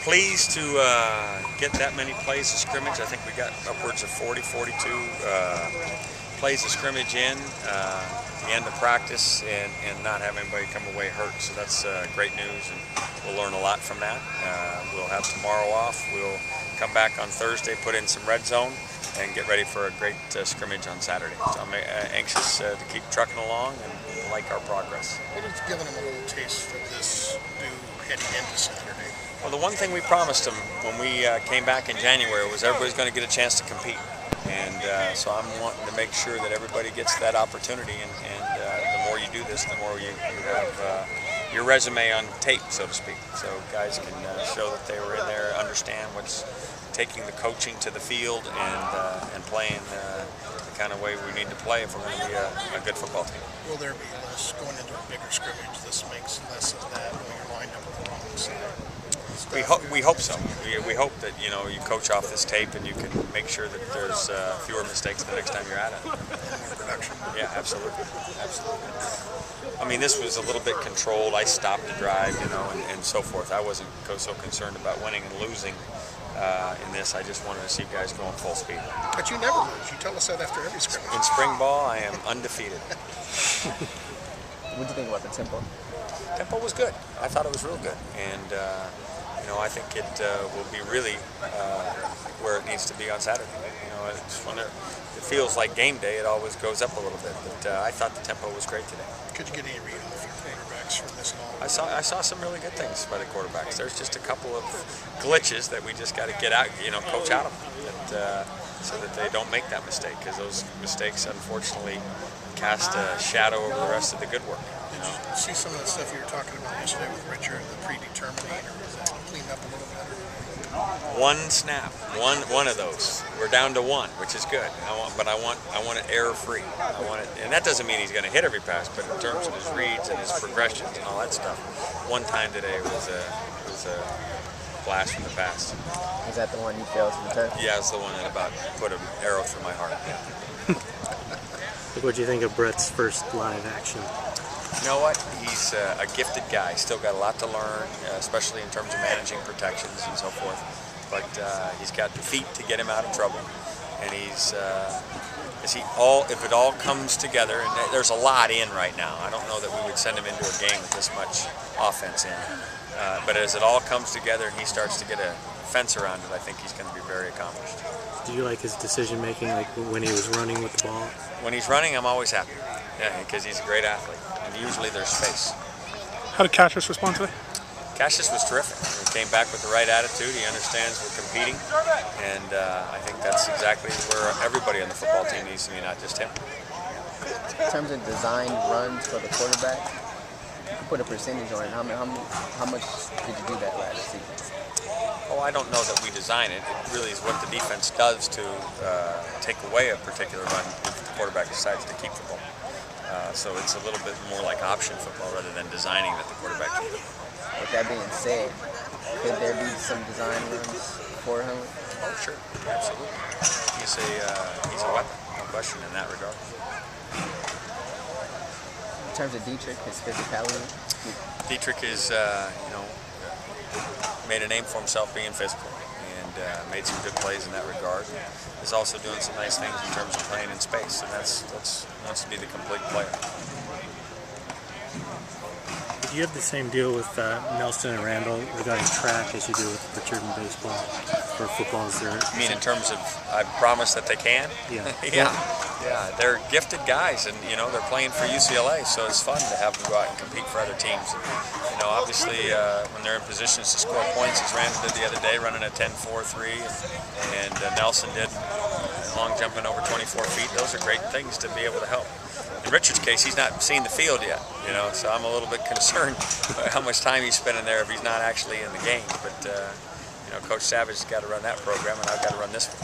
pleased to get that many plays of scrimmage. I think we got upwards of 40, 42 plays of scrimmage in the end of practice, and not have anybody come away hurt. So that's great news, and we'll learn a lot from that. We'll have tomorrow off. We'll come back on Thursday, put in some red zone, and get ready for a great scrimmage on Saturday. So I'm anxious to keep trucking along and like our progress. What has given them a little taste of this new heading into Saturday? Well, the one thing we promised them when we came back in January was everybody's going to get a chance to compete. And so I'm wanting to make sure that everybody gets that opportunity, and the more you do this, the more you have your resume on tape, so to speak. So guys can show that they were in there, understand what's taking the coaching to the field, and playing the kind of way we need to play if we're going to be a good football team. Will there be less going into a bigger scrimmage? This makes less of that when you're lined up on the wrong side. We hope so. We hope that you coach off this tape and you can make sure that there's fewer mistakes the next time you're at it. Yeah, absolutely. I mean, this was a little bit controlled. I stopped the drive, and so forth. I wasn't so concerned about winning and losing in this. I just wanted to see guys going full speed. But you never lose. You tell us that after every scrimmage. In spring ball, I am undefeated. What do you think about the tempo? Tempo was good. I thought it was real good, and I think it will be really where it needs to be on Saturday. It's when it feels like game day, it always goes up a little bit. But I thought the tempo was great today. Could you get any read on the quarterbacks from this at all? I saw some really good things by the quarterbacks. There's just a couple of glitches that we just got to get out, coach out of them, so that they don't make that mistake, because those mistakes, unfortunately, cast a shadow over the rest of the good work. Did you see some of the stuff you were talking about yesterday with Richard, the predeterminate, or was that cleaned up a little better? One snap, one of those. We're down to one, which is good. But I want it error-free. I want it, and that doesn't mean he's going to hit every pass, but in terms of his reads and his progressions and all that stuff, one time today was a blast from the past. Is that the one you failed to return? Yeah, it's the one that about put an arrow through my heart. Yeah. What do you think of Brett's first live action? You know what? He's a gifted guy. Still got a lot to learn, especially in terms of managing protections and so forth. But he's got the feet to get him out of trouble. And if it all comes together, and there's a lot in right now. I don't know that we would send him into a game with this much offense in. But as it all comes together and he starts to get a fence around it, I think he's going to be very accomplished. Do you like his decision making, like when he was running with the ball? When he's running, I'm always happy. Yeah, because he's a great athlete. And usually there's space. How did Cassius respond today? Cassius was terrific. He came back with the right attitude. He understands we're competing. And I think that's exactly where everybody on the football team needs to be, not just him. In terms of design runs for the quarterback, put a percentage on it. How much did you do that last season? Oh, I don't know that we design it. It really is what the defense does to take away a particular run if the quarterback decides to keep the ball. So it's a little bit more like option football rather than designing that the quarterback should do. With that being said, could there be some design runs for him? Oh, sure. Absolutely. He's a weapon, no question in that regard. In terms of Dietrich, his physicality? Dietrich is, made a name for himself being physical, and made some good plays in that regard. He's also doing some nice things in terms of playing in space, and that's wants to be the complete player. Do you have the same deal with Nelson and Randall regarding track as you do with Richard and baseball or football? Is there? You mean in terms of I promise that they can? Yeah. Yeah. They're gifted guys, and they're playing for UCLA, so it's fun to have them go out and compete for other teams. Obviously, when they're in positions to score points, as Randall did the other day, running a 10-4-3, and Nelson did long jumping over 24 feet. Those are great things to be able to help. In Richard's case, he's not seen the field yet, so I'm a little bit concerned about how much time he's spending there if he's not actually in the game. But, Coach Savage has got to run that program, and I've got to run this one.